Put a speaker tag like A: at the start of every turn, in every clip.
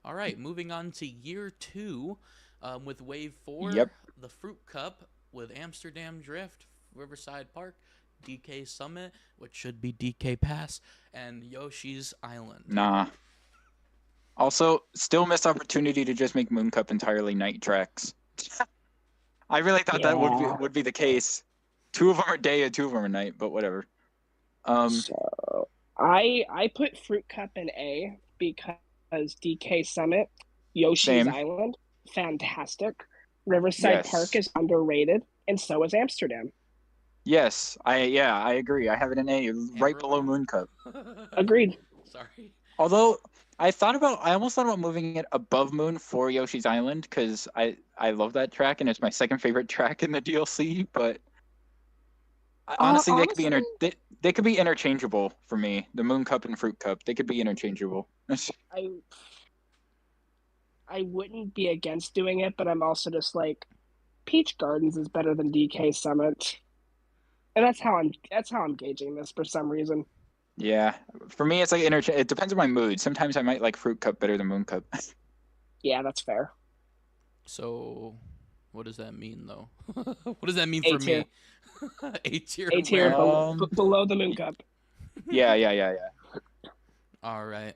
A: All right, moving on to year two, with Wave 4,
B: Yep.
A: the Fruit Cup with Amsterdam Drift, Riverside Park, DK Summit, which should be DK Pass, and Yoshi's Island.
B: Nah. Also, still missed opportunity to just make Moon Cup entirely night tracks. I really thought that would be
C: Yeah.
B: would be the case. Two of them are day and two of them are night, but whatever. Um,
C: So I put Fruit Cup in A because DK Summit, Yoshi's
B: same.
C: Island, fantastic. Riverside Park
B: Yes.
C: is underrated, and so is Amsterdam.
B: Yes. I agree. I have it in A, right below
A: Amarillo?
B: Moon Cup.
C: Agreed.
A: Sorry.
B: Although I almost thought about moving it above Moon for Yoshi's Island because I love that track and it's my second favorite track in the DLC. But honestly,
C: Honestly,
B: they could be interchangeable for me. The Moon Cup and Fruit Cup, they could be interchangeable.
C: I I wouldn't be against doing it, but I'm also just like Peach Gardens is better than DK Summit. And that's how I'm gauging this for some reason.
B: Yeah, for me, it's like It depends on my mood. Sometimes I might like Fruit Cup better than Moon Cup.
C: Yeah, that's fair.
A: So, what does that mean, though? What does that mean
C: A
A: for
C: tier.
A: me? A tier
C: A tier
A: where?
C: below the Moon Cup.
B: Yeah.
A: All right.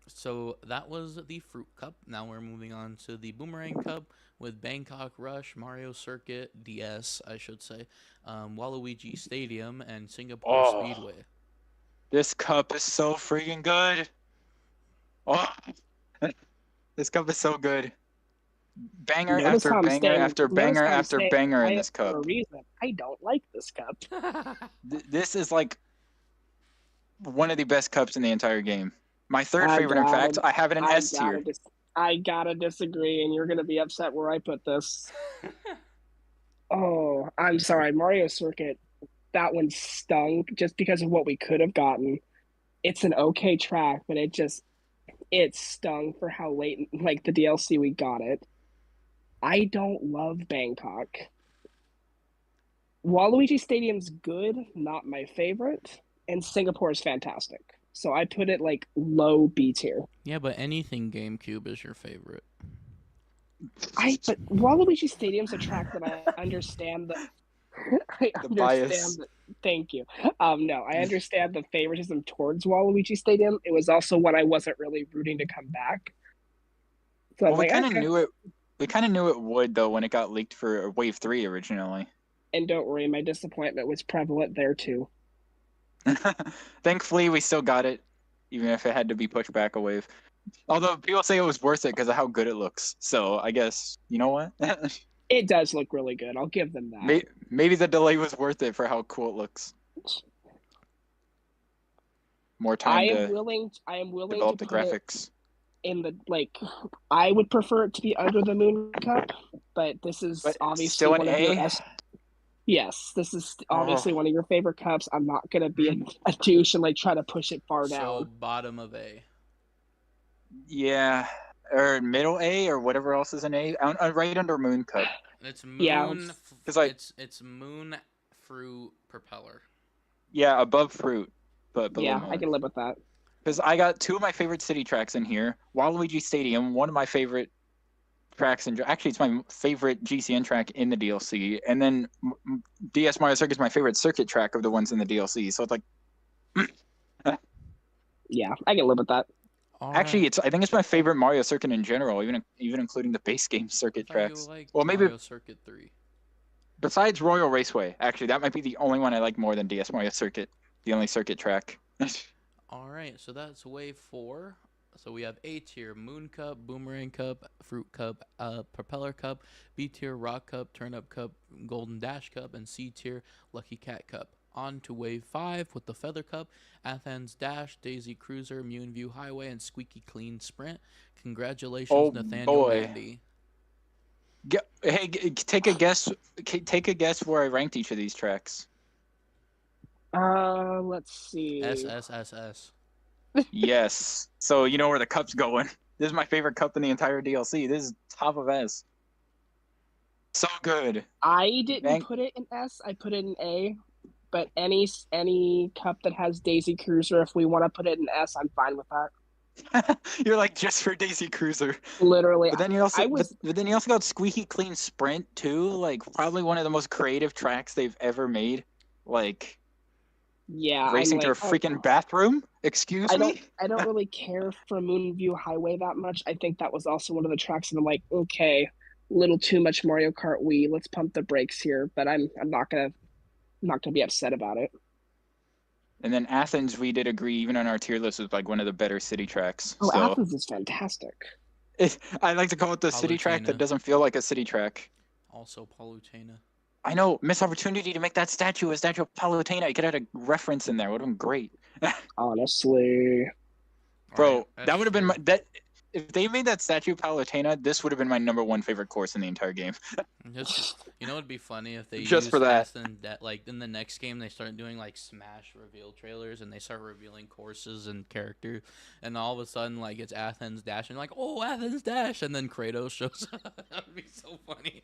A: So that was the Fruit Cup. Now we're moving on to the Boomerang Cup with Bangkok Rush, Mario Circuit, DS, I should say, Waluigi Stadium, and Singapore
B: Oh,
A: Speedway.
B: this cup is so freaking good. Oh, this cup is so good. Banger
C: Notice
B: after
C: how I'm
B: banger
C: staying.
B: after
C: Notice
B: banger
C: how I'm
B: after
C: staying
B: banger in
C: quiet
B: this
C: for a
B: cup.
C: reason. I don't like this cup.
B: This is like one of the best cups in the entire game. My third
C: I
B: favorite, in
C: gotta,
B: fact. I have it in
C: I
B: S
C: gotta
B: tier.
C: dis, I gotta disagree, and you're gonna be upset where I put this. Oh, I'm sorry, Mario Circuit. That one stung just because of what we could have gotten. It's an okay track, but it stung for how late, like the DLC we got it. I don't love Bangkok. Waluigi Stadium's good, not my favorite, and Singapore is fantastic. So I put it like low B tier.
A: Yeah, but anything GameCube is your favorite.
C: But Waluigi Stadium's a track that I understand that I
B: The
C: understand
B: bias.
C: that. Thank you. No, I understand the favoritism towards Waluigi Stadium. It was also one I wasn't really rooting to come back. So I'm
B: Well, we
C: like,
B: kind of
C: okay.
B: knew it. We kind of knew it would though when it got leaked for Wave 3 originally.
C: And don't worry, my disappointment was prevalent there too.
B: Thankfully, we still got it, even if it had to be pushed back a wave. Although people say it was worth it because of how good it looks. So I guess you know what?
C: It does look really good. I'll give them that.
B: Maybe the delay was worth it for how cool it looks. More
C: I
B: time
C: am
B: to
C: willing. I am willing to
B: develop the
C: put it
B: graphics.
C: in the like. I would prefer it to be under the Moon Cup, but this is
B: But
C: obviously
B: still an
C: one of your
B: A.
C: Yes, this is obviously
B: Oh,
C: one of your favorite cups. I'm not gonna be a douche and like try to push it far
A: So
C: down.
A: bottom of A.
B: yeah. Or middle A or whatever else is an A. Right under Moon Cup.
A: It's
C: Yeah,
A: Moon.
B: Because like
A: It's Moon Fruit Propeller.
B: yeah, above Fruit, but below
C: yeah, I
B: Moon.
C: can live with that.
B: Because I got two of my favorite city tracks in here. Waluigi Stadium, one of my favorite tracks, and actually it's my favorite GCN track in the DLC. And then DS Mario Circuit is my favorite circuit track of the ones in the DLC. So it's like,
C: Yeah, I can live with that.
A: All
B: actually,
A: right.
B: I think it's my favorite Mario Circuit in general, even including the base game
A: I
B: circuit
A: thought you
B: tracks. Well,
A: liked
B: maybe
A: Mario Circuit 3.
B: besides Royal Raceway, actually that might be the only one I like more than DS Mario Circuit, the only circuit track.
A: All right, so that's wave 4. So we have A tier Moon Cup, Boomerang Cup, Fruit Cup, Propeller Cup, B tier Rock Cup, Turnip Cup, Golden Dash Cup, and C tier Lucky Cat Cup. On to wave 5 with the Feather Cup, Athens Dash, Daisy Cruiser, Mune View Highway, and Squeaky Clean Sprint. Congratulations,
B: Oh
A: Nathaniel
B: boy.
A: Mandy.
B: Hey, take a guess. Take a guess where I ranked each of these tracks.
C: Let's
A: S
C: see.
A: S S S.
B: Yes. So you know where the cup's going. This is my favorite cup in the entire DLC. This is top of S. So good.
C: I didn't
B: Thank
C: put it in S. I put it in A. But any cup that has Daisy Cruiser, if we want to put it in S, I'm fine with that.
B: You're like just for Daisy Cruiser.
C: Literally,
B: But then you also
C: I was
B: but then you also got Squeaky Clean Sprint too, like probably one of the most creative tracks they've ever made. Like
C: yeah, I'm
B: racing through a
C: like
B: freaking bathroom? Excuse me?
C: I don't really care for Moonview Highway that much. I think that was also one of the tracks, and I'm like, okay, little too much Mario Kart Wii. Let's pump the brakes here, but I'm not gonna be upset about it.
B: And then Athens, we did agree, even on our tier list, was like one of the better city tracks.
C: Oh,
B: So
C: Athens is fantastic.
B: I like to call it the city track that
A: Palutena.
B: doesn't feel like a city track.
A: Also Palutena.
B: I know, missed opportunity to make that statue a statue of Palutena. I could have had a reference in there. Would have been great.
C: Honestly,
B: Bro,
A: Alright,
B: that
A: that's
B: would have been
A: true.
B: my that if they made that statue Palutena, this would have been my number one favorite course in the entire game.
A: Just you know, it'd be funny if they
B: Just for
A: used
B: that.
A: Aston that like in the next game they start doing like Smash reveal trailers and they start revealing courses and character, and all of a sudden like it's Athens Dash and you're like, oh, Athens Dash, and then Kratos shows up. That'd be so funny.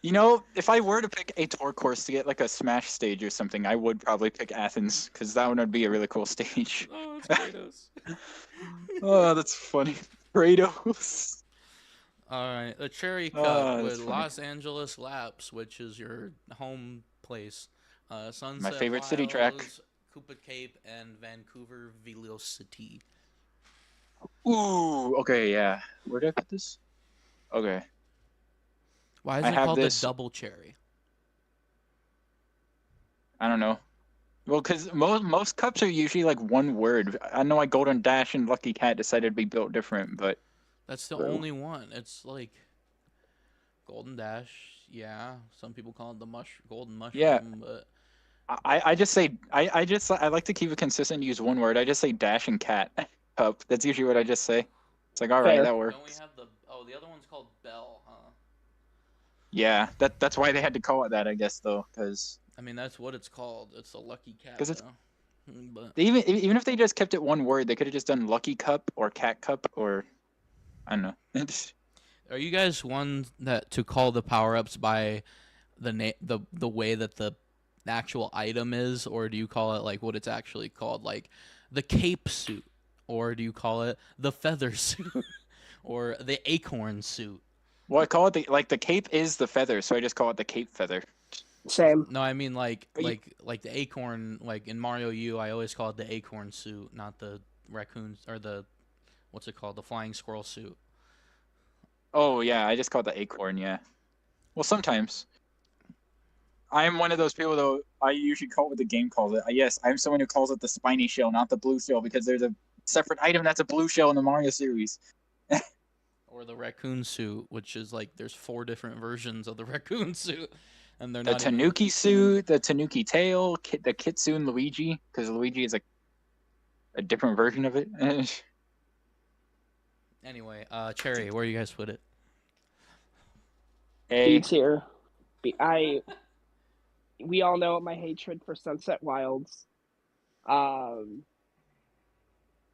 B: You know, if I were to pick a tour course to get like a Smash stage or something, I would probably pick Athens because that one would be a really cool stage.
A: Oh, it's Kratos.
B: Oh, that's funny. Kratos.
A: All right, the Cherry Cup
B: Oh,
A: with
B: that's funny.
A: Los Angeles Laps, which is your home place. Sunset
B: My favorite city track.
A: Wilds, Koopa Cape, and Vancouver Velocity.
B: Ooh, okay, yeah. Where did I put this? Okay.
A: Why is
B: I
A: it
B: have
A: called
B: this.
A: the Double Cherry?
B: I don't know. Well, because most cups are usually like one word. I know like Golden Dash and Lucky Cat decided to be built different, but
A: That's the
B: Boo.
A: only one. It's like Golden Dash. Yeah, some people call it the golden mushroom,
B: yeah,
A: but
B: I just say I like to keep it consistent. Use one word. I just say Dash and Cat cup. That's usually what I just say. It's like all right,
C: fair.
B: that
A: don't we
B: works.
A: have the other one's called Bell, huh?
B: Yeah, that's why they had to call it that, I guess, though, because
A: I mean, that's what it's called. It's a Lucky Cat,
B: it's
A: though. But
B: even if they just kept it one word, they could have just done Lucky Cup or Cat Cup or I don't know.
A: are you guys one that to call the power ups by the way that the actual item is, or do you call it like what it's actually called, like the cape suit, or do you call it the feather suit, or the acorn suit?
B: Well, I call it the cape is the feather, so I just call it the cape feather.
C: Same.
A: No, I mean
B: But you,
A: like the acorn, like in Mario U, I always call it the acorn suit, not the raccoon or the what's it called, the flying squirrel suit.
B: oh yeah, I just call it the acorn. Yeah. Well, sometimes I'm one of those people though. I usually call it what the game calls it. Yes, I'm someone who calls it the spiny shell, not the blue shell, because there's a separate item that's a blue shell in the Mario series.
A: Or the raccoon suit, which is like there's 4 different versions of the raccoon suit, and they're
B: The
A: not even.
B: Tanuki suit, the Tanuki tail, the Kitsune Luigi, because Luigi is like a different version of it.
A: Anyway, Cherry, where you guys put it?
C: B
B: A.
C: tier. We all know my hatred for Sunset Wilds. Um,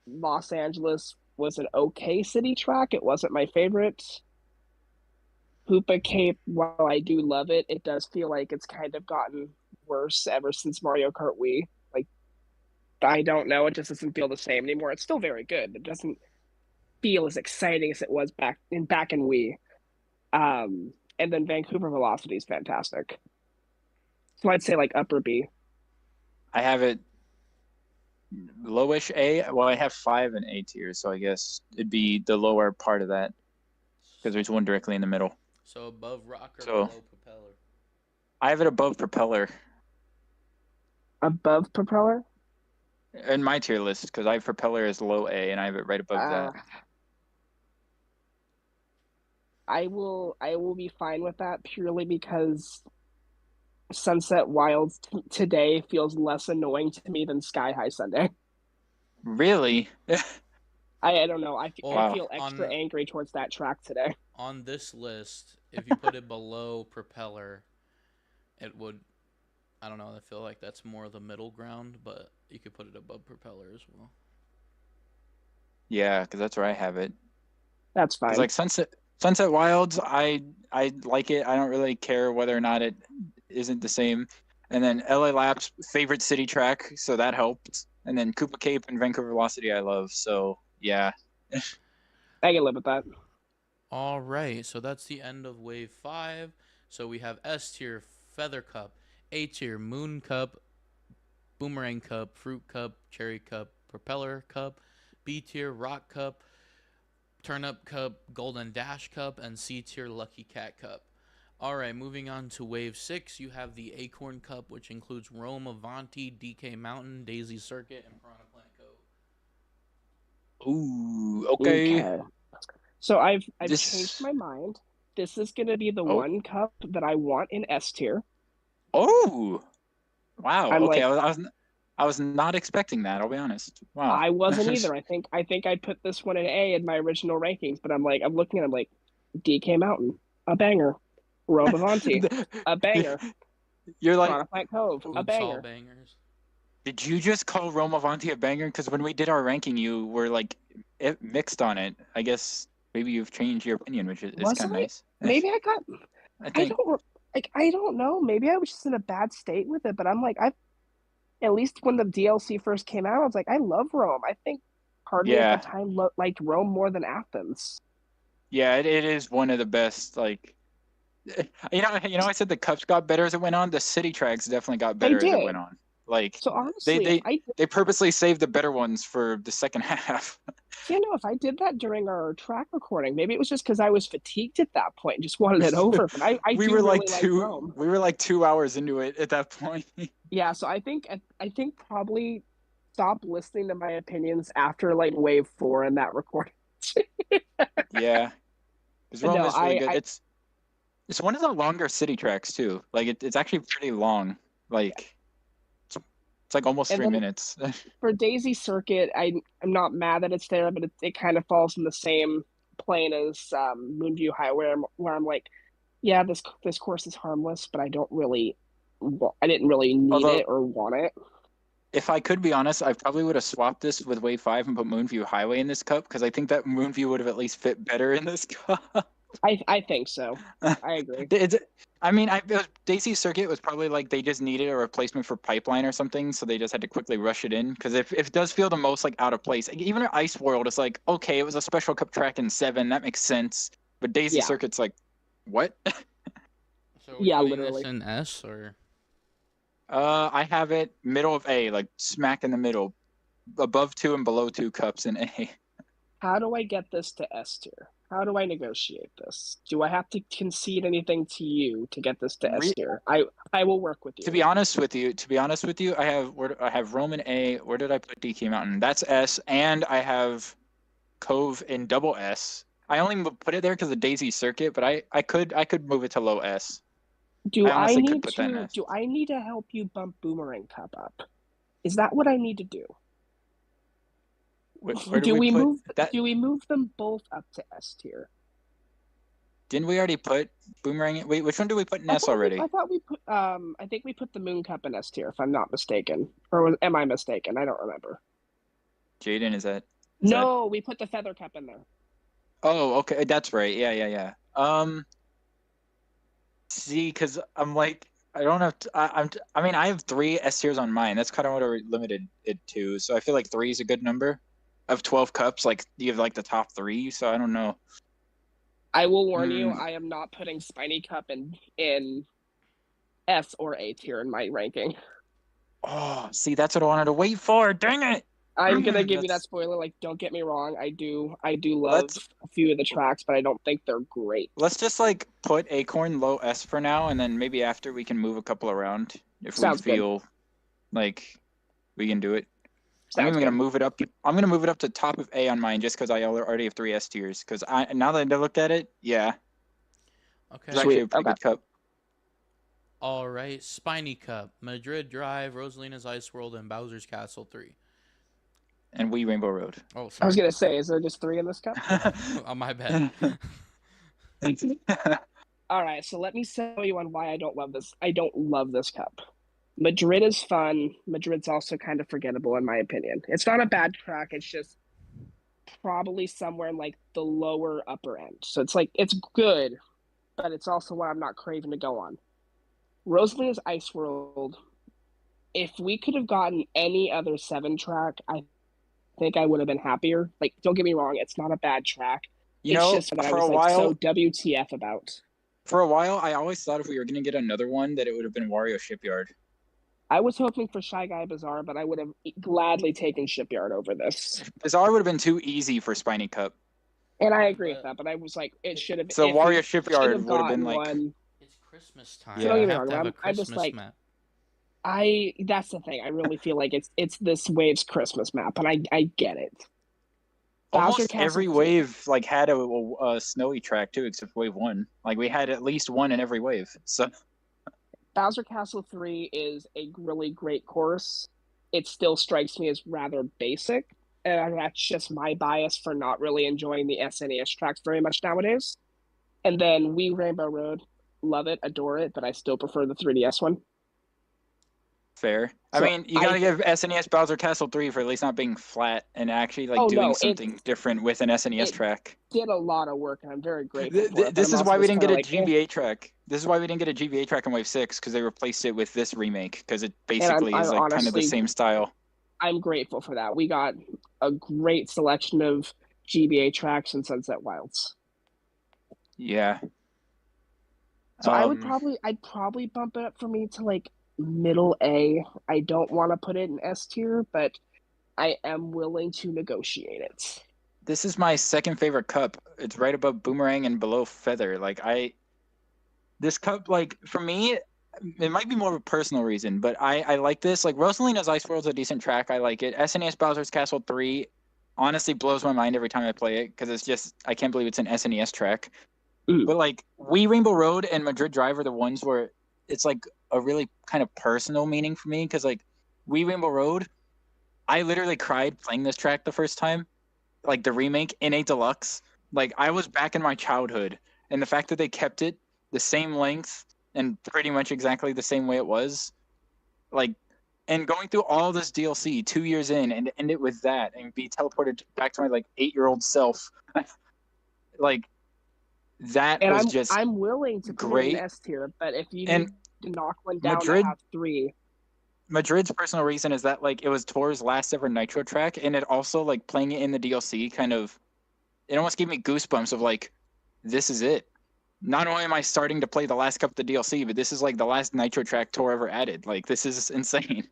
C: Los Angeles was an okay city track. It wasn't my favorite. Hoopa Cape, while I do love it, it does feel like it's kind of gotten worse ever since Mario Kart Wii. Like, I don't know, it just doesn't feel the same anymore. It's still very good. It doesn't feel as exciting as it was back in Wii. And then Vancouver Velocity is fantastic. So I'd say like upper B.
B: I have it lowish A. Well, I have 5 in A tier, so I guess it'd be the lower part of that because there's one directly in the middle.
A: So above rock or
B: So
A: below propeller?
B: I have it above propeller
C: Above Propeller?
B: in my tier list because I have propeller as low A and I have it right above
C: Uh,
B: that.
C: I will be fine with that purely because Sunset Wilds today feels less annoying to me than Sky High Sunday.
B: Really?
C: I don't know.
A: Well,
C: I
B: Wow.
C: feel extra angry towards that track today.
A: on this list, if you put it below propeller, it would. I don't know. I feel like that's more the middle ground, but you could put it above propeller as well.
B: Yeah, because that's where I have it.
C: That's
B: Because
C: fine.
B: like Sunset Wilds, I like it. I don't really care whether or not it isn't the same. And then LA Labs favorite city track, so that helped. And then Koopa Cape and Vancouver Velocity I love. So yeah.
C: I can live with that.
A: All right, so that's the end of Wave 5. So we have S tier Feather Cup, A tier Moon Cup, Boomerang Cup, Fruit Cup, Cherry Cup, Propeller Cup, B tier Rock Cup, Turnip Cup, Golden Dash Cup, and C tier Lucky Cat Cup. All right, moving on to Wave 6, you have the Acorn Cup, which includes Rome Avanti, DK Mountain, Daisy Circuit, and Piranha Plant Cove.
B: Ooh, okay.
C: Okay. So I've changed
B: This.
C: my mind. This is gonna be the
B: Oh.
C: one cup that I want in S tier.
B: Oh. Wow.
C: I'm
B: Okay.
C: like,
B: I was not expecting that. I'll be honest. Wow.
C: I wasn't either. I think I put this one in A in my original rankings, but I'm looking at it, I'm like, DK Mountain, a banger. Rome Avanti, a banger.
B: You're like,
C: Piranha Plant Cove, a
A: Oops, all
C: banger.
A: bangers.
B: did you just call Rome Avanti a banger? Because when we did our ranking, you were like mixed on it. I guess maybe you've changed your opinion, which is
C: Was
B: kind of
C: I?
B: nice.
C: Maybe I got.
B: I
C: I
B: think.
C: don't like. I don't know. Maybe I was just in a bad state with it. But I'm like, I at least when the DLC first came out, I was like, I love Rome. I think part of me at the
B: Yeah.
C: time liked Rome more than Athens.
B: Yeah. It is one of the best. Like, I said the cups got better as it went on. The city tracks definitely got
C: They
B: better as it
C: did.
B: went on. Like,
C: So
B: they
C: honestly, if
B: they
C: I
B: they purposely saved the better ones for the second half.
C: see, I know if I did that during our track recording, maybe it was just because I was fatigued at that point and just wanted it over. But I
B: we
C: do
B: were like
C: really like Rome.
B: 2 hours into it at that point.
C: Yeah, so I think probably stop listening to my opinions after like wave 4 in that recording.
B: Yeah, because
C: But
B: Rome
C: no,
B: is really
C: I,
B: good.
C: I
B: It's one of the longer city tracks too. Like it's actually pretty long. Like it's like almost
C: and
B: three
C: then
B: minutes.
C: for Daisy Circuit, I'm not mad that it's there, but it kind of falls in the same plane as Moonview High, where I'm like, yeah, this course is harmless, but I didn't really need
B: Although,
C: it or want it.
B: if I could be honest, I probably would have swapped this with Wave 5 and put Moonview Highway in this cup because I think that Moonview would have at least fit better in this cup.
C: I think so. I agree.
B: It's, I mean, Daisy Circuit was probably like they just needed a replacement for Pipeline or something, so they just had to quickly rush it in. Because if it does feel the most like out of place, even at Ice World, it's like okay, it was a special cup track in 7, that makes sense. But Daisy
C: Yeah,
B: Circuit's like, what?
A: So are we
C: yeah,
A: putting this
C: literally.
A: in S or?
B: I have it middle of A, like smack in the middle, above 2 and below 2 cups in A.
C: How do I get this to S tier? How do I negotiate this? Do I have to concede anything to you to get this to S
B: Re-
C: tier? I will work with
B: to
C: you.
B: be honest with you, I have Roman A. Where did I put DK Mountain? That's S, and I have Cove in double S. I only put it there because of Daisy Circuit, but I could move it to low S. I honestly could put that in S.
C: Do I need to help you bump Boomerang Cup up? Is that what I need to do?
B: Where do we put that?
C: Do we move them both up to S tier?
B: Didn't we already put Boomerang? Wait, which one do we put in S already?
C: I thought we put I think we put the Moon Cup in S tier if I'm not mistaken. Am I mistaken? I don't remember.
B: Jaden, is that?
C: No, we put the Feather Cup in there.
B: Oh, okay, that's right. Yeah. See, because I'm like, I don't have. I mean, I have 3 S tiers on mine. That's kind of what I limited it to. So I feel like 3 is a good number. Of 12 cups, like you have like the top 3. So I don't know.
C: I will warn you, I am not putting Spiny Cup in S or A tier in my ranking.
B: Oh, see, that's what I wanted to wait for. Dang it!
C: I'm gonna give you that spoiler. Like, don't get me wrong, I do love a few of the tracks, but I don't think they're great.
B: Let's just like put Acorn low S for now, and then maybe after we can move a couple around if
C: Sounds
B: we feel like we can do it. I'm
C: Sounds
B: even gonna
C: good.
B: move it up. I'm gonna move it up to top of A on mine just because I already have 3 S tiers. Because now that I looked at it, yeah,
A: Okay.
B: it's actually a pretty good cup.
A: All right, Spiny Cup, Madrid Drive, Rosalina's Ice World, and Bowser's Castle 3.
B: And we Rainbow Road.
A: Oh,
C: I
A: sorry.
C: was gonna say, is there just 3 in this cup?
A: Oh, my bad.
C: All right, so let me sell you on why I don't love this. I don't love this cup. Madrid is fun. Madrid's also kind of forgettable in my opinion. It's not a bad track. It's just probably somewhere in like the lower upper end. So it's like it's good, but it's also what I'm not craving to go on. Rosalina's Ice World if we could have gotten any other 7-track, I think I would have been happier. Like, don't get me wrong, it's not a bad track.
B: You
C: It's
B: know,
C: just that I
B: for a
C: was like so
B: while,
C: WTF about.
B: I always thought if we were gonna get another one, that it would have been Wario Shipyard.
C: I was hoping for Shy Guy Bazaar, but I would have gladly taken Shipyard over this.
B: Bizarre would have been too easy for Spiny Cup.
C: And I
A: Yeah,
C: agree with
A: but
C: that, but I was like, it should have.
B: So
C: If we
B: Wario
C: should
B: Shipyard
C: have
B: would have been
C: gotten
B: like,
C: one.
A: it's Christmas time.
C: So don't
B: Yeah.
C: get
A: You
C: me
A: have
C: wrong.
A: to have a
C: I'm just
A: Christmas
C: like,
A: map.
C: that's the thing. I really feel like it's this wave's Christmas map, and I get it. Bowser
B: almost
C: Castle
B: every
C: 2.
B: wave like had a snowy track too, except wave 1. Like we had at least one in every wave. So
C: Bowser Castle 3 is a really great course. It still strikes me as rather basic, and that's just my bias for not really enjoying the SNES tracks very much nowadays. And then Wii Rainbow Road, love it, adore it, but I still prefer the 3DS one.
B: fair. I
C: So
B: mean, you gotta give SNES Bowser Castle 3 for at least not being flat and actually like
C: Oh,
B: doing
C: no,
B: something different with an SNES
C: it
B: track.
C: did a lot of work, and I'm very grateful for it. But
B: This
C: I'm
B: is
C: also
B: why we
C: just
B: didn't get
C: kinda
B: a
C: like,
B: GBA track. This is why we didn't get a GBA track in Wave 6, because they replaced it with this remake, because it basically
C: I'm
B: is like kind of the
C: honestly,
B: same style.
C: I'm grateful for that. We got a great selection of GBA tracks and Sunset Wilds.
B: Yeah.
C: So I'd probably bump it up for me to like middle A. I don't want to put it in S tier, but I am willing to negotiate it.
B: This is my second favorite cup. It's right above Boomerang and below Feather. This cup, like, for me, it might be more of a personal reason, but I like this. Like, Rosalina's Ice World's a decent track. I like it. SNES Bowser's Castle 3 honestly blows my mind every time I play it, because it's just, I can't believe it's an SNES track. But, like, Wii Rainbow Road and Madrid Drive are the ones where it's, like, a really kind of personal meaning for me, because, like, Wii Rainbow Road, I literally cried playing this track the first time, like the remake in a deluxe. Like I was back in my childhood, and the fact that they kept it the same length and pretty much exactly the same way it was, like, and going through all this DLC 2 years in and end it with that and be teleported back to my like 8-year-old self, like that
C: And
B: was just
C: I'm willing to put it in
B: great.
C: S tier, but if you
B: And
C: need to knock one down
B: Madrid
C: to have 3,
B: Madrid's personal reason is that like it was Tor's last ever Nitro track, and it also like playing it in the DLC kind of, it almost gave me goosebumps of like, this is it. Not only am I starting to play the last cup of the DLC, but this is like the last Nitro track Tor ever added. Like this is insane.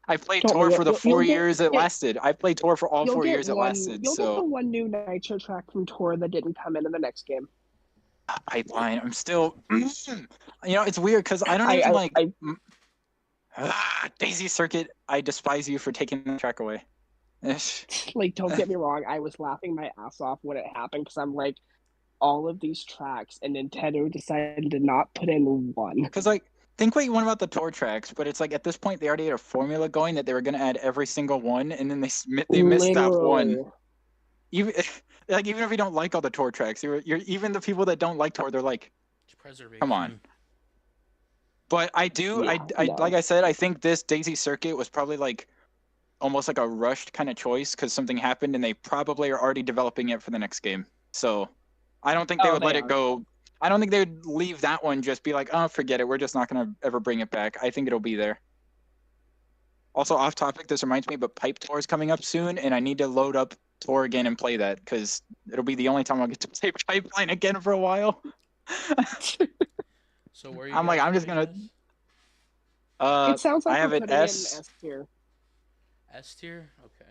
B: I played
C: don't
B: Tor
C: worry,
B: for the
C: you'll
B: 4 years it
C: get
B: lasted. I played Tor for all
C: you'll
B: 4
C: get
B: years it
C: one
B: lasted.
C: you'll get the
B: So
C: one new Nitro track from Tor that didn't come in the next game.
B: pipeline. I'm still, it's weird because I don't even like. Daisy Circuit, I despise you for taking the track away.
C: Like, don't get me wrong, I was laughing my ass off when it happened because I'm like, all of these tracks, and Nintendo decided to not put in one.
B: Because like, think what you want about the Tor tracks, but it's like at this point they already had a formula going that they were going to add every single one, and then they missed that one. Even even if you don't like all the Tor tracks, you're even the people that don't like Tor, they're like, come on. But I do,
C: Yeah, no.
B: like I said, I think this Daisy Circuit was probably like almost like a rushed kind of choice because something happened and they probably are already developing it for the next game. So I don't think they would let it go. I don't think they would leave that one just be like, oh, forget it. We're just not going to ever bring it back. I think it'll be there. Also, off topic, this reminds me, but Pipe Tour is coming up soon, and I need to load up Tour again and play that because it'll be the only time I'll get to play Pipeline again for a while.
A: So where are you
B: I'm like, I'm just gonna.
C: It sounds like
B: I have
C: we're
B: it
C: putting it in
B: S.
C: S tier.
A: S tier? Okay.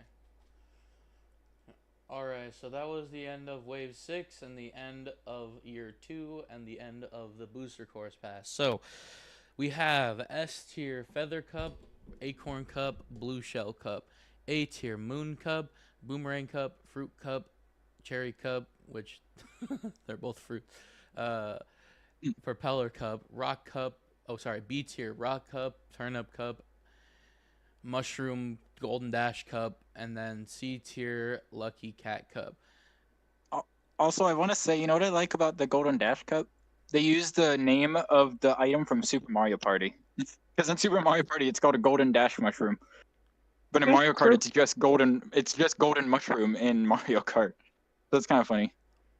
A: Alright, so that was the end of Wave 6 and the end of Year 2 and the end of the Booster Course Pass. So, we have S tier Feather Cup, Acorn Cup, Blue Shell Cup. A tier Moon Cup, Boomerang Cup, Fruit Cup, Cherry Cup, which they're both fruit. Propeller Cup, Rock Cup. Oh, sorry, B tier Rock Cup, Turnip Cup, Mushroom Golden Dash Cup, and then C tier Lucky Cat Cup.
B: Also, I want to say, you know what I like about the Golden Dash Cup? They use the name of the item from Super Mario Party. Because in Super Mario Party, it's called a Golden Dash Mushroom. But in Mario Kart, it's just golden. It's just Golden Mushroom in Mario Kart. So it's kind of funny.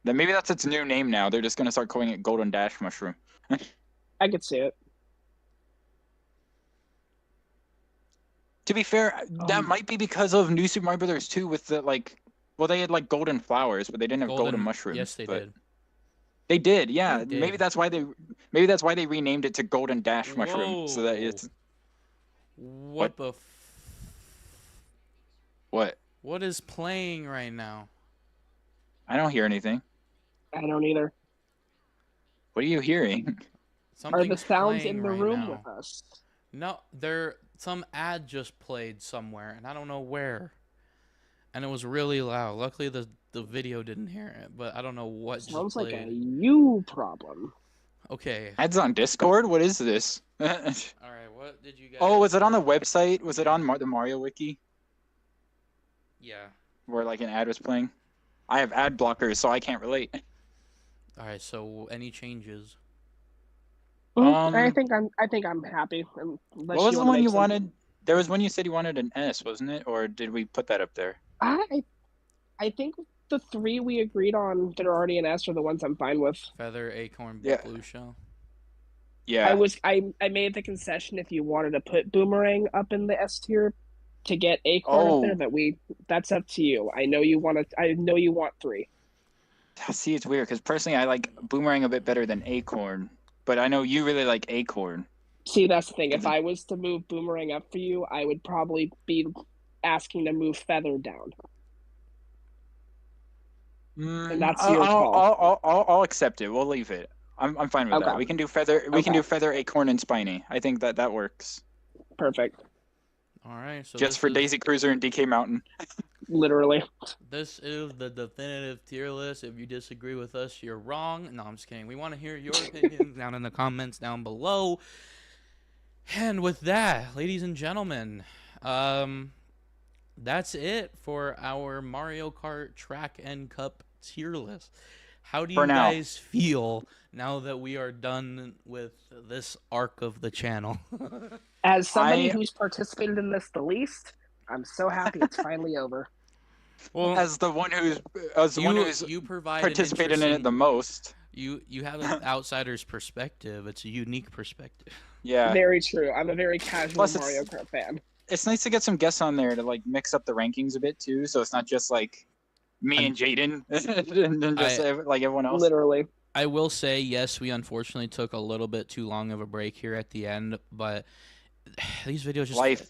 B: Then maybe that's its new name now. They're just gonna start calling it Golden Dash Mushroom.
C: I could see it.
B: To be fair, that might be because of New Super Mario Brothers 2 with the like. Well, they had like golden flowers, but they didn't have golden mushrooms.
A: Yes, they
B: but
A: did.
B: They did, yeah.
A: They
B: Maybe
A: did.
B: that's why they renamed it to Golden Dash Mushroom, so that
A: Whoa.
B: it's
A: What the?
B: what?
A: What is playing right now?
B: I don't hear anything.
C: I don't either.
B: What are you hearing?
C: Are the
A: Something's
C: sounds
A: playing
C: in the
A: right
C: room
A: now.
C: with us?
A: No, some ad just played somewhere, and I don't know where. And it was really loud. Luckily, the video didn't hear it, but I don't know what
C: Sounds
A: just
C: like
A: played.
C: a you problem.
A: Okay.
B: Ads on Discord? What is this?
A: All right. What did you guys?
B: Oh, was it on the website? Was it on the Mario Wiki
A: Yeah.
B: where like an ad was playing? I have ad blockers, so I can't relate.
A: All right. So, any changes?
C: I think I'm happy.
B: What was the one you wanted? There was one you said you wanted an S, wasn't it? Or did we put that up there?
C: I think the 3 we agreed on that are already in S are the ones I'm fine with.
A: Feather, acorn,
B: Yeah.
A: blue shell.
B: Yeah.
C: I made the concession if you wanted to put Boomerang up in the S tier to get acorn up there that's up to you. I know you want 3.
B: See, it's weird because personally I like Boomerang a bit better than Acorn, but I know you really like Acorn.
C: See, that's the thing. If I was to move Boomerang up for you, I would probably be asking to move Feather down. And that's your call.
B: I'll accept it. We'll leave it. I'm fine with that. We can do Feather. We can do Feather, Acorn, and Spiny. I think that works.
C: Perfect.
A: All right. So
B: just for Daisy Cruiser and DK Mountain.
C: Literally.
A: This is the definitive tier list. If you disagree with us, you're wrong. No, I'm just kidding. We want to hear your opinions down in the comments down below. And with that, ladies and gentlemen, that's it for our Mario Kart Track and Cup tier list. How do you guys feel now that we are done with this arc of the channel?
C: As somebody who's participated in this the least, I'm so happy it's finally over.
A: Well,
B: as the one who's participated in it the most.
A: You have an outsider's perspective. It's a unique perspective.
B: Yeah.
C: Very true. I'm a very casual Mario Kart fan.
B: It's nice to get some guests on there to like mix up the rankings a bit too, so it's not just like me and Jaden and just like everyone else.
C: Literally.
A: I will say, yes, we unfortunately took a little bit too long of a break here at the end, but these videos just
B: Life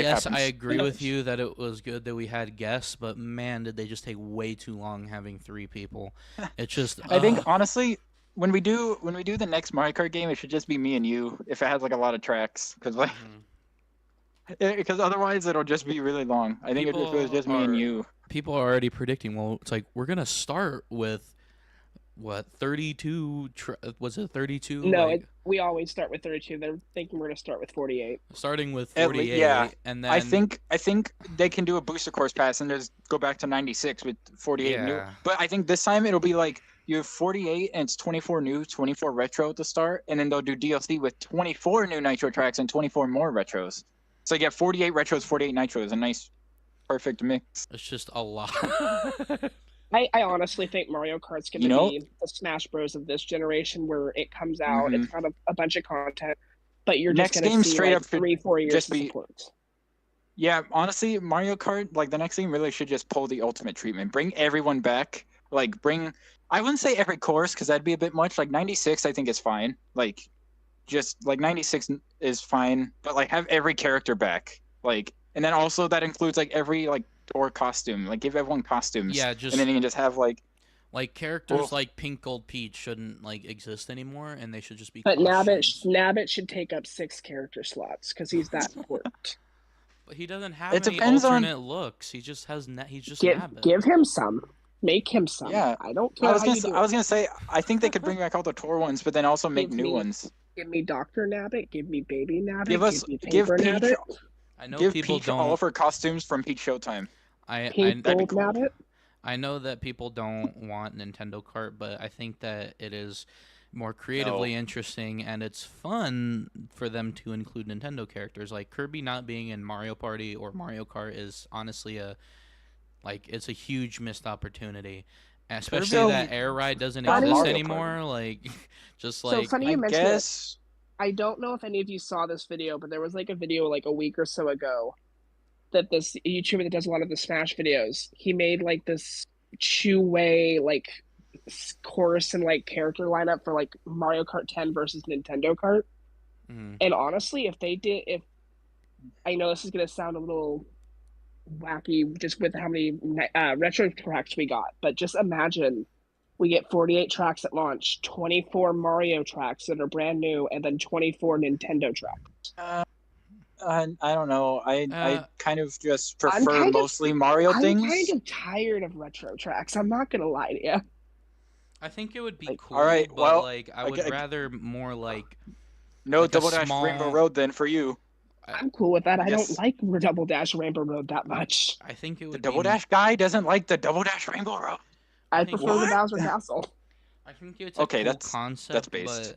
A: yes,
B: happens.
A: I agree with you that it was good that we had guests, but man, did they just take way too long having 3 people. It's just
B: I think honestly, when we do the next Mario Kart game, it should just be me and you if it has like a lot of tracks, because otherwise it'll just be really long. I think if it was just me and you.
A: People are already predicting. Well, it's like we're gonna start with what 32? Was it 32?
C: No, we always start with 32. They're thinking we're gonna start with 48.
A: Starting with 48, and then
B: I think they can do a booster course pass and just go back to 96 with 48 new. But I think this time it'll be like you have 48 and it's 24 new, 24 retro at the start, and then they'll do DLC with 24 new nitro tracks and 24 more retros. So you get 48 retros, 48 nitros, a nice, perfect mix.
A: It's just a lot.
C: I honestly think Mario Kart's going to be the Smash Bros. Of this generation, where it comes out, it's got a bunch of content, but you're just going to see like 3-4 years of support.
B: Yeah, honestly, Mario Kart, like the next game really should just pull the ultimate treatment. Bring everyone back. Like I wouldn't say every course because that'd be a bit much. Like 96, I think is fine. Like just like 96 is fine, but like have every character back. Like, and then also that includes like every like or costume. Like give everyone costumes.
A: Yeah, just
B: and then you can just have like
A: characters like Pink Gold Peach shouldn't like exist anymore, and they should just be.
C: But Nabbit should take up 6 character slots because he's that important.
A: But he doesn't have any alternate looks. He just has he's just Nabbit.
C: Give him some. Make him some.
B: Yeah,
C: I don't care.
B: I was gonna say I think they could bring back all the tour ones, but then also make new ones.
C: Give me Dr. Nabbit. Give me Baby Nabbit.
B: Give Peach.
C: Nabbit.
A: I know
B: give
A: people
B: Peach
A: don't.
B: all of her costumes from Peach Showtime.
C: That'd be cool. Nabbit.
A: I know that people don't want Nintendo Kart, but I think that it is more creatively interesting, and it's fun for them to include Nintendo characters. Like Kirby not being in Mario Party or Mario Kart is honestly it's a huge missed opportunity. Especially that air ride doesn't exist anymore. Like, just like
C: so funny you mentioned it. I don't know if any of you saw this video, but there was like a video like a week or so ago that this YouTuber that does a lot of the Smash videos, he made like this two-way like course and like character lineup for like Mario Kart 10 versus Nintendo Kart.
A: Mm.
C: And honestly, if I know this is gonna sound a little wacky just with how many retro tracks we got, but just imagine we get 48 tracks at launch, 24 Mario tracks that are brand new, and then 24 Nintendo tracks.
B: I don't know. I kind of just prefer mostly Mario
C: I'm
B: things.
C: kind of tired of retro tracks. I'm not gonna lie to you.
A: I think it would be
C: Like,
A: cool,
B: all right,
A: but
B: well,
A: like I would rather more like
B: no
A: like a
B: Double Dash
A: small-
B: Rainbow Road then for you.
C: I'm cool with that. I
B: Yes.
C: don't like Double Dash Rainbow Road that much.
A: I think it
B: The
A: would
B: Double
A: be,
B: Dash guy doesn't like the Double Dash Rainbow Road.
C: I
A: think-
C: prefer the
B: What?
C: Bowser Castle.
A: I think it's a
B: Okay,
A: cool
B: that's
A: concept,
B: based.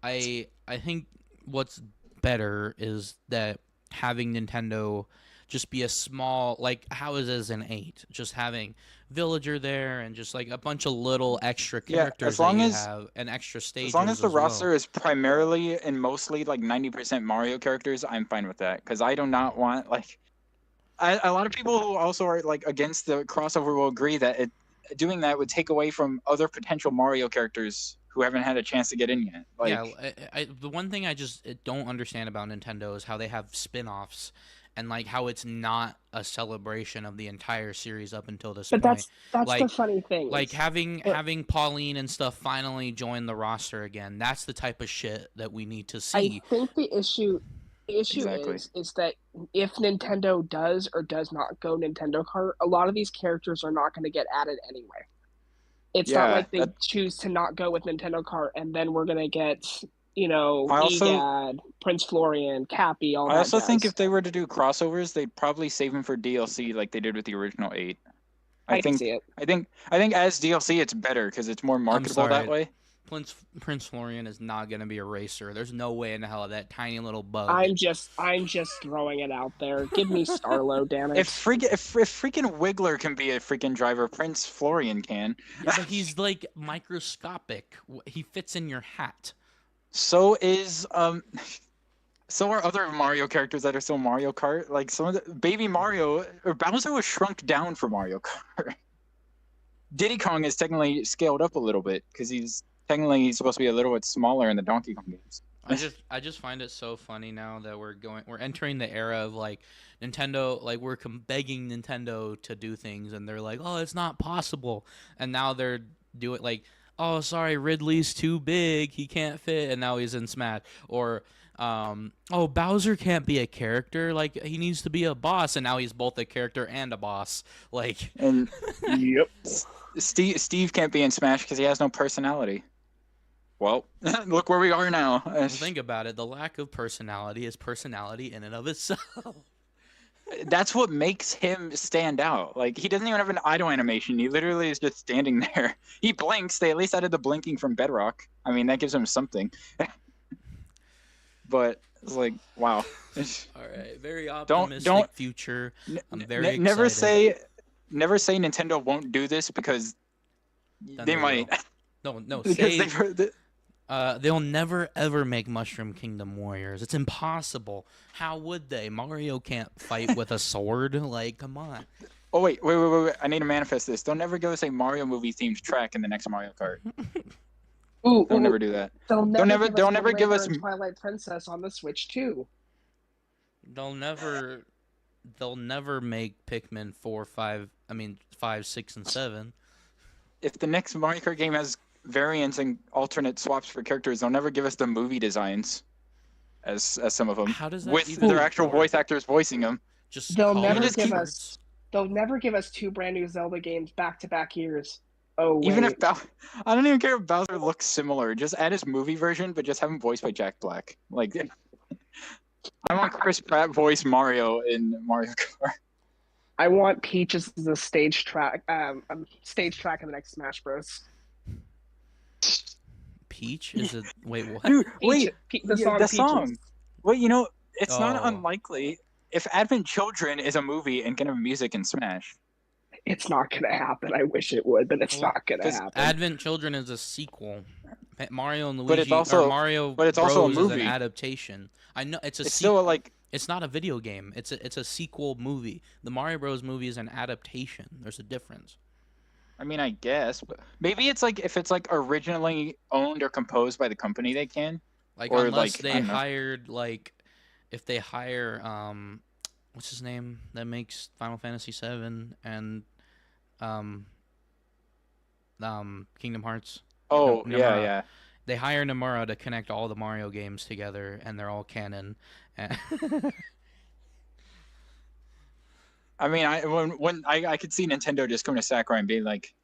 A: but I think what's better is that having Nintendo just be a small, like how is it in 8, just having Villager there and just like a bunch of little extra
B: Yeah,
A: characters
B: as long
A: that you
B: as-
A: have and extra stages.
B: As long as the
A: well.
B: roster is primarily and mostly like 90% Mario characters, I'm fine with that. Because I do not want like, a lot of people who also are like against the crossover will agree that doing that would take away from other potential Mario characters who haven't had a chance to get in yet. Like,
A: yeah, the one thing I just don't understand about Nintendo is how they have spin-offs and like how it's not a celebration of the entire series up until this
C: But
A: point.
C: that's
A: Like-
C: the funny thing.
A: Like
C: is-
A: having Pauline and stuff finally join the roster again. That's the type of shit that we need to see.
C: I think the issue
B: Exactly.
C: is that if Nintendo does or does not go Nintendo Kart, a lot of these characters are not going to get added anyway. It's not
B: Yeah,
C: like they
B: that-
C: choose to not go with Nintendo Kart and then we're going to get, you know,
B: I also-
C: Egad, Prince Florian, Cappy, all that
B: I also think
C: jazz.
B: if they were to do crossovers, they'd probably save them for DLC like they did with the original 8.
C: I can
B: think
C: see it.
B: I think as DLC it's better because it's more marketable that
A: sorry.
B: way.
A: Prince Florian is not going to be a racer. There's no way in the hell that tiny little bug.
C: I'm just throwing it out there. Give me Starlo, damn it.
B: If freaking Wiggler can be a freaking driver, Prince Florian can.
A: Yeah, but he's like microscopic. He fits in your hat.
B: So is so are other Mario characters that are still Mario Kart. Like some of the Baby Mario or Bowser was shrunk down for Mario Kart. Diddy Kong is technically scaled up a little bit because he's supposed to be a little bit smaller in the Donkey Kong games.
A: I just find it so funny now that we're entering the era of like Nintendo, like we're begging Nintendo to do things and they're like, oh, it's not possible, and now they're doing like, oh, sorry, Ridley's too big, he can't fit, and now he's in Smash, or oh, Bowser can't be a character, like he needs to be a boss, and now he's both a character and a boss, like.
B: And
C: Yep.
B: Steve can't be in Smash because he has no personality. Well, look where we are now.
A: Think about it. The lack of personality is personality in and of itself.
B: That's what makes him stand out. Like, he doesn't even have an idle animation. He literally is just standing there. He blinks. They at least added the blinking from Bedrock. I mean, that gives him something. But it's like, wow.
A: All right, very optimistic future. I'm very excited.
B: Never say Nintendo won't do this because
A: Then
B: they might.
A: will. No,
B: Because
A: say
B: they've heard
A: they'll never ever make Mushroom Kingdom Warriors. It's impossible. How would they? Mario can't fight with a sword. Like, come on.
B: Oh wait! I need to manifest this. They'll never give us a Mario movie themed track in the next Mario Kart.
C: Ooh,
B: They'll never do that.
C: They'll never give us
B: Wind Waker
C: and Twilight Princess on the Switch too.
A: They'll never make Pikmin 5, 6, and 7.
B: If the next Mario Kart game has variants and alternate swaps for characters, they'll never give us the movie designs as some of them
A: How does that
B: with
A: even
B: their actual
A: work?
B: voice actors voicing them.
A: Just
C: They'll
A: color
C: never
B: just
C: give
A: cards?
C: us. They'll never give us 2 brand new Zelda games back to back years. Oh wait.
B: Even if I don't even care if Bowser looks similar. Just add his movie version, but just have him voiced by Jack Black. Like, I want Chris Pratt voice Mario in Mario Kart.
C: I want Peach as a stage track in the next Smash Bros.
A: Peach is a wait what?
B: Dude,
C: Peach,
B: wait,
C: the song.
B: the
C: Peaches.
B: song. Wait, it's not
A: Oh.
B: unlikely if Advent Children is a movie and can have music in Smash.
C: It's not gonna happen. I wish it would, but it's
A: Well,
C: not gonna
B: 'cause
C: happen.
A: Advent Children is a sequel. Mario and
B: But it's
A: Luigi
B: also-
A: or Mario
B: but it's also a
A: Bros is an
B: movie.
A: adaptation. I know it's a
B: It's
A: sequel.
B: still like,
A: It's not a video game. It's a sequel movie. The Mario Bros movie is an adaptation. There's a difference.
B: I mean, I guess, but maybe it's like if it's like originally owned or composed by the company, they can.
A: Like
B: Or,
A: unless
B: like, I
A: they
B: don't know.
A: hired like if they hire what's his name that makes Final Fantasy 7 and um Kingdom Hearts.
B: Oh,
A: No,
B: yeah,
A: Nomura.
B: yeah.
A: They hire Nomura to connect all the Mario games together, and they're all canon.
B: I mean, when I could see Nintendo just coming to Sakurai and being like,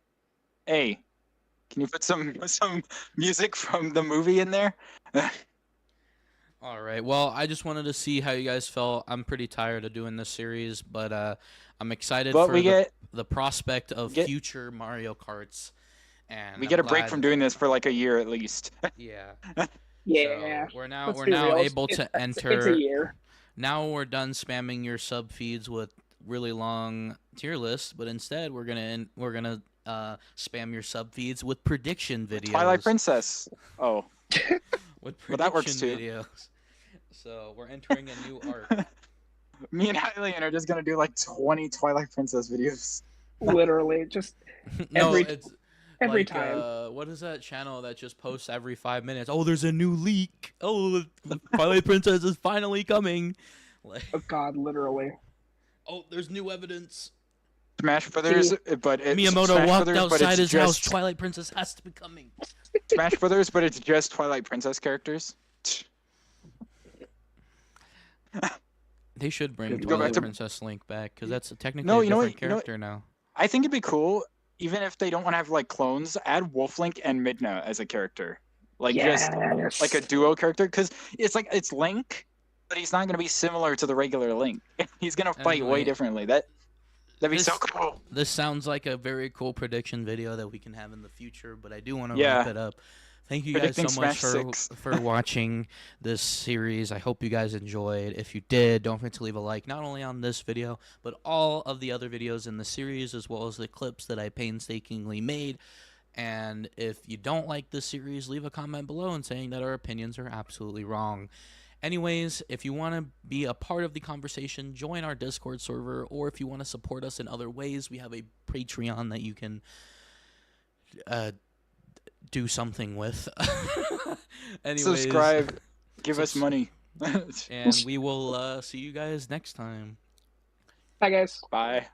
B: "Hey, can you put some music from the movie in there?"
A: All right. Well, I just wanted to see how you guys felt. I'm pretty tired of doing this series, but I'm excited
B: But
A: for
B: we get
A: the prospect of
B: get-
A: future Mario Karts. And
B: we
A: I'm
B: get a break
A: glad-
B: from doing this for like a year at least.
A: Yeah.
C: Yeah.
A: So we're now
C: Let's be real,
A: able to
C: it's a
A: enter.
C: year.
A: Now we're done spamming your sub feeds with really long tier lists, but instead we're gonna spam your sub feeds with prediction videos.
B: Twilight Princess. Oh,
A: With prediction
B: Well, that works too.
A: videos. So we're entering a new arc.
B: me and Hylian are just gonna do like 20 Twilight Princess videos.
C: Literally, just
A: No,
C: Every-
A: it's
C: every
A: like,
C: time.
A: what is that channel that just posts every 5 minutes? Oh, there's a new leak. Oh, the Twilight Princess is finally coming. Like,
C: Oh God, literally.
A: oh, there's new evidence.
B: Smash Brothers, but it's
A: Miyamoto
B: Smash
A: walked
B: Brothers, but
A: outside
B: it's
A: his house.
B: just
A: Twilight Princess has to be coming.
B: Smash Brothers, but it's just Twilight Princess characters.
A: They should bring
B: Go back
A: Twilight
B: to-
A: Princess Link back because that's technically
B: No,
A: a
B: you know what-
A: different
B: you know what-
A: character now.
B: I think it'd be cool, even if they don't want to have like clones, add Wolflink and Midna as a character, like just
C: Yes.
B: like a duo character, because it's like it's Link, but he's not gonna be similar to the regular Link. He's gonna fight way
A: Anyway,
B: differently. That'd be so
A: this-
B: cool.
A: This sounds like a very cool prediction video that we can have in the future, but I do want to
B: Yeah.
A: wrap it up. Thank you guys
B: Predicting
A: so much
B: Smash 6.
A: for watching this series. I hope you guys enjoyed. If you did, don't forget to leave a like, not only on this video, but all of the other videos in the series, as well as the clips that I painstakingly made. And if you don't like this series, leave a comment below and saying that our opinions are absolutely wrong. Anyways, if you want to be a part of the conversation, join our Discord server, or if you want to support us in other ways, we have a Patreon that you can do something with. Anyways,
B: Subscribe, give us
A: subs-
B: money.
A: and we will see you guys next time.
C: Hi guys.
B: Bye.